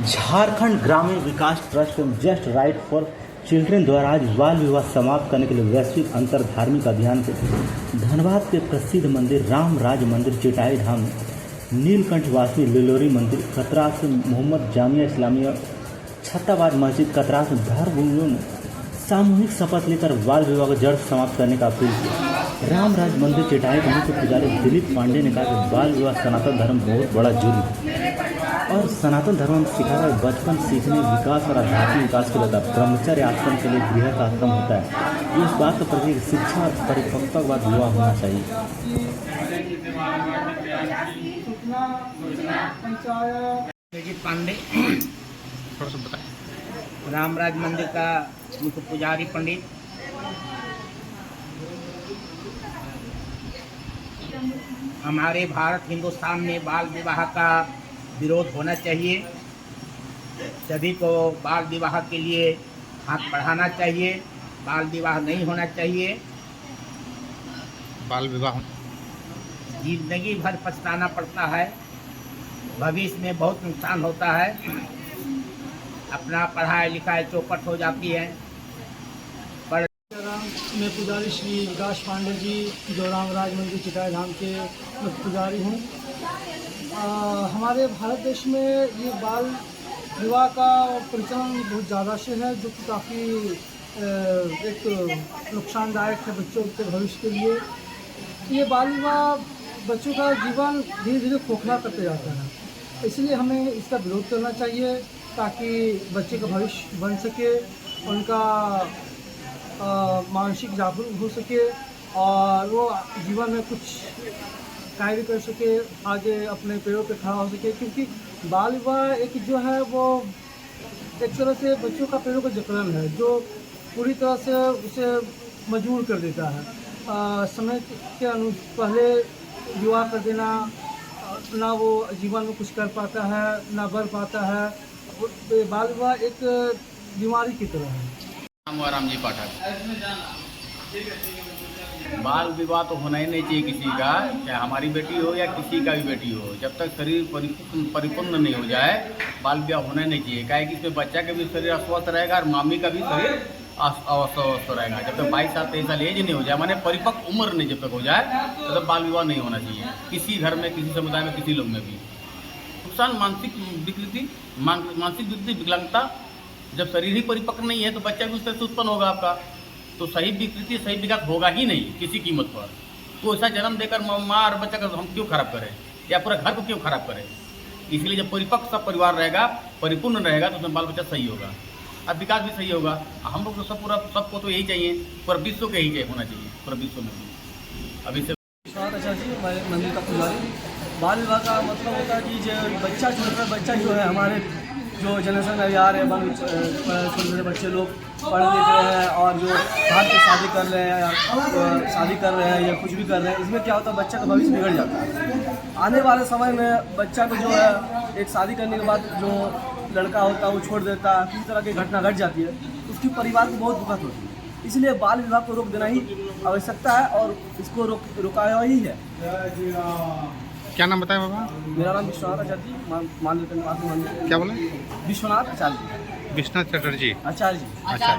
झारखंड ग्रामीण विकास trust just right for children द्वारा आज बाल विवाह समाप्त करने के लिए वैश्विक अंतर धार्मिक अभियान के धनबाद के प्रसिद्ध मंदिर राम राज मंदिर चेटाई धाम नीलकंठवासी लिलोरी मंदिर कतरास मोहम्मद जामिया इस्लामिया छत्ताबाद मस्जिद कतरास धर्मगुरुओं ने सामूहिक शपथ लेकर बाल विवाह को जड़ समाप्त करने का अपील किया। रामराज मंदिर चेटाई के मुख्य पुजारी दिलीप पांडे ने कहा कि बाल विवाह सनातन धर्म बहुत बड़ा जुर्म है और सनातन धर्म में सिखाता है बचपन सीखने विकास और आध्यात्मिक विकास के लिए ब्रह्मचर्य आश्रम के लिए गृह का आश्रम होता है। इस बात का प्रतीक शिक्षा और परिपक्वता के बाद विवाह होना चाहिए। पांडे रामराज मंदिर का मुख्य पुजारी पंडित, हमारे भारत हिंदुस्तान में बाल विवाह का विरोध होना चाहिए। सभी को बाल विवाह के लिए हाथ बढ़ाना चाहिए। बाल विवाह नहीं होना चाहिए। बाल विवाह जिंदगी भर पछताना पड़ता है, भविष्य में बहुत नुकसान होता है, अपना पढ़ाई लिखाई चौपट हो जाती है। मैं पुजारी श्री विकास पांडे जी जो रामराज मंदिर चिटाई धाम के पुजारी हूँ। हमारे भारत देश में ये बाल विवाह का प्रचलन बहुत ज़्यादा से है, जो कि काफ़ी एक नुकसानदायक है बच्चों के भविष्य के लिए। ये बाल विवाह बच्चों का जीवन धीरे धीरे खोखला करते जाता है, इसलिए हमें इसका विरोध करना चाहिए ताकि बच्चे का भविष्य बन सके, उनका मानसिक जागरूक हो सके और वो जीवन में कुछ कार्य कर सके, आगे अपने पैरों पे खड़ा हो सके। क्योंकि बाल विवाह एक जो है वो एक तरह से बच्चों का पैरों का जकड़न है, जो पूरी तरह से उसे मजबूर कर देता है। समय के पहले विवाह कर देना, ना वो जीवन में कुछ कर पाता है, ना बढ़ पाता है। बाल विवाह एक बीमारी की तरह है। राम जी पाठक। बाल विवाह तो होना ही नहीं चाहिए किसी का, चाहे हमारी बेटी हो या किसी का भी बेटी हो। जब तक शरीर परिपूर्ण नहीं हो जाए बाल विवाह होना ही नहीं चाहिए। क्या है कि इसमें बच्चा का भी शरीर अस्वस्थ रहेगा और मामी का भी शरीर अस्वस्थ रहेगा। जब तक 22 साल 23 साल एज नहीं हो जाए, माने परिपक्व उम्र नहीं जब तक हो जाए तब बाल विवाह नहीं होना चाहिए किसी घर में, किसी समुदाय में, किसी लोग में भी। नुकसान मानसिक विकृति विकलांगता, जब शरीर ही परिपक्व नहीं है तो बच्चा भी उस तरह से उत्पन्न होगा आपका, तो सही विकृति सही विकास होगा ही नहीं किसी कीमत पर। तो ऐसा जन्म देकर माँ और बच्चा का हम क्यों खराब करें या पूरा घर को क्यों खराब करें। इसलिए जब परिपक्व सब परिवार रहेगा, परिपूर्ण रहेगा, तो उसमें बाल बच्चा सही होगा और विकास भी सही होगा। हम लोग तो सबको तो यही चाहिए, पूरा विश्व के यही होना चाहिए, पूरा विश्व में भी। अभी से अच्छा जी, हमारे मंदिर का पुजारी। बाल विवाह का मतलब होता है कि जो बच्चा छोटा बच्चा जो है, हमारे जो जनरेशन में आ रहे हैं छोटे छोटे बच्चे लोग पढ़ लिख रहे हैं और जो बाहर के शादी कर रहे हैं या कुछ भी कर रहे हैं, इसमें क्या होता है बच्चा का भविष्य बिगड़ जाता है। आने वाले समय में बच्चा को जो है एक शादी करने के बाद जो लड़का होता है वो छोड़ देता है, किसी तरह की घटना घट जाती है, उसकी परिवार को बहुत दुखद होती है। इसलिए बाल विवाह को रोक देना ही आवश्यकता है और इसको रुकाया ही है। क्या नाम बताया बाबा? मेरा नाम विश्वनाथ आचार्य जी, मान क्या बोले? विश्वनाथ आचार्य जी। विश्वनाथ चटर्जी आचार्य जी। अच्छा।